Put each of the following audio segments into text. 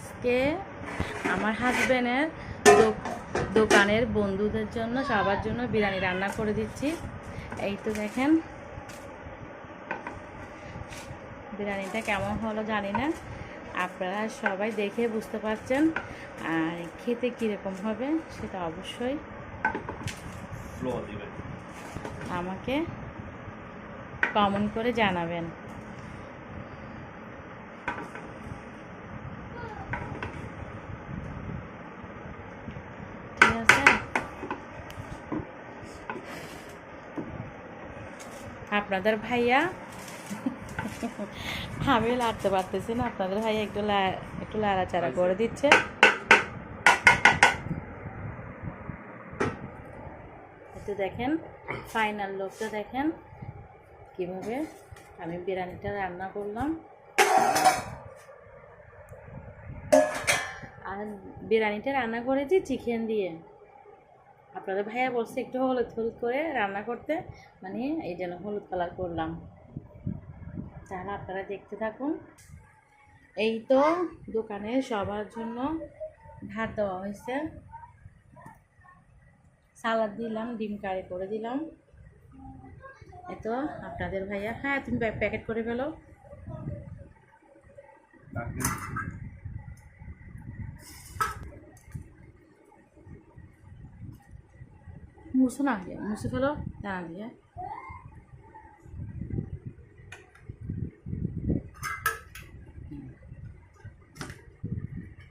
আজকে আমার হাজবেন্ডের দোকানের বন্ধুদের জন্য সবার জন্য বিরিয়ানি রান্না করে দিচ্ছি। এই তো দেখেন বিরিয়ানিটা কেমন হলো জানি না, আপনারা সবাই দেখে বুঝতে পারছেন, আর খেতে কীরকম হবে সেটা অবশ্যই আমাকে কমেন্ট করে জানাবেন। ঠিক আছে, আপনাদের ভাইয়া আমি লাড়তে পারতেছি না, আপনাদের ভাইয়া একটু লাড়াচাড়া করে দিচ্ছে। একটু দেখেন ফাইনাল লুকটা দেখেন কিভাবে আমি বিরিয়ানিটা রান্না করলাম। আর বিরিয়ানিটা রান্না করেছি চিকেন দিয়ে। আপনাদের ভাইয়া বলছে একটু হলুদ হলুদ করে রান্না করতে, মানে এই জন্য হলুদ কালার করলাম। তাহলে আপনারা দেখতে থাকুন। এই তো দোকানে সবার জন্য ভাত দেওয়া হয়েছে, সালাদ দিলাম, ডিম কারি করে দিলাম। এই তো আপনাদের ভাইয়া, হ্যাঁ তুমি প্যাকেট করে ফেলো। মুছে না দিয়ে মুছে ফেলো দাঁড়া দিয়ে।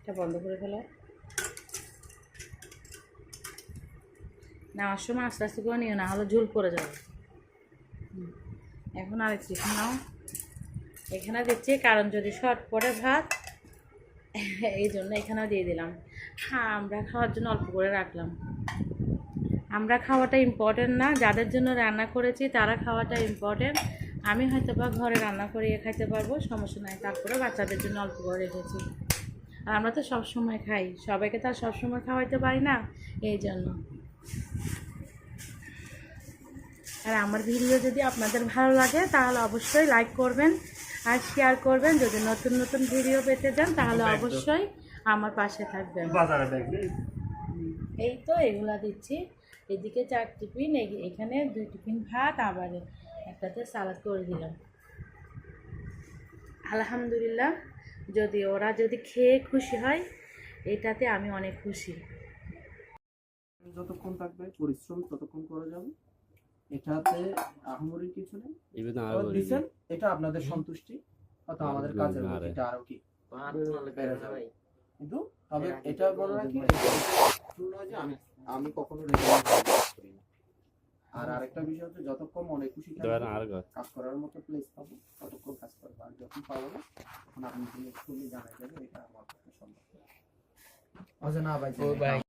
এটা বন্ধ করে ফেলো। নেওয়ার সময় আস্তে আস্তে করে নিও, না হলে ঝুল পড়ে যাবে। এখন আরেক পিস নাও। এখানে দিচ্ছি কারণ যদি শর্ট পড়ে ভাত, এই জন্য এখানেও দিয়ে দিলাম। হ্যাঁ, আমরা খাওয়ার জন্য অল্প করে রাখলাম। আমরা খাওয়াটা ইম্পর্টেন্ট না, যাদের জন্য রান্না করেছি তারা খাওয়াটা ইম্পর্টেন্ট। আমি হয়তো বা ঘরে রান্না করিয়ে খাইতে পারবো, সমস্যা নাই, তারপরে বাচ্চাদের জন্য অল্প করে রেখেছি। আর আমরা তো সবসময় খাই, সবাইকে তো আর সবসময় খাওয়াইতে পারি না, এই জন্য। আর আমার ভিডিও যদি আপনাদের ভালো লাগে তাহলে অবশ্যই লাইক করবেন আর শেয়ার করবেন। যদি নতুন নতুন ভিডিও পেতে চান তাহলে অবশ্যই আমার পাশে থাকবেন। এই তো এগুলা দিচ্ছি, এদিকে 4 টিফিন, এখানে 2 টিফিন ভাত, আবার একটাতে সালাদ করে দিলাম। আলহামদুলিল্লাহ, ওরা যদি খেয়ে খুশি হয় এটাতে আমি অনেক খুশি। যতক্ষণ থাকবে পরিশ্রম ততক্ষণ করা যাবে, এটাতে আহামরি কিছু নেই। এটা আপনাদের সন্তুষ্টি, হয়তো আমাদের কাজের গতিটা আরো কি বেড়ে যাবে। কিন্তু তবে এটা বলা রাখি যে আমি কখনো রেগুলার করি না। আর আরেকটা বিষয় হচ্ছে যতক্ষণ মনে খুশি কাজ করার মতো প্লেস পাবো ততক্ষণ কাজ করবো, আর যখন পাবো না তখন আপনি জানাই যাবে, এটা আমার পক্ষে সম্ভব না ভাই।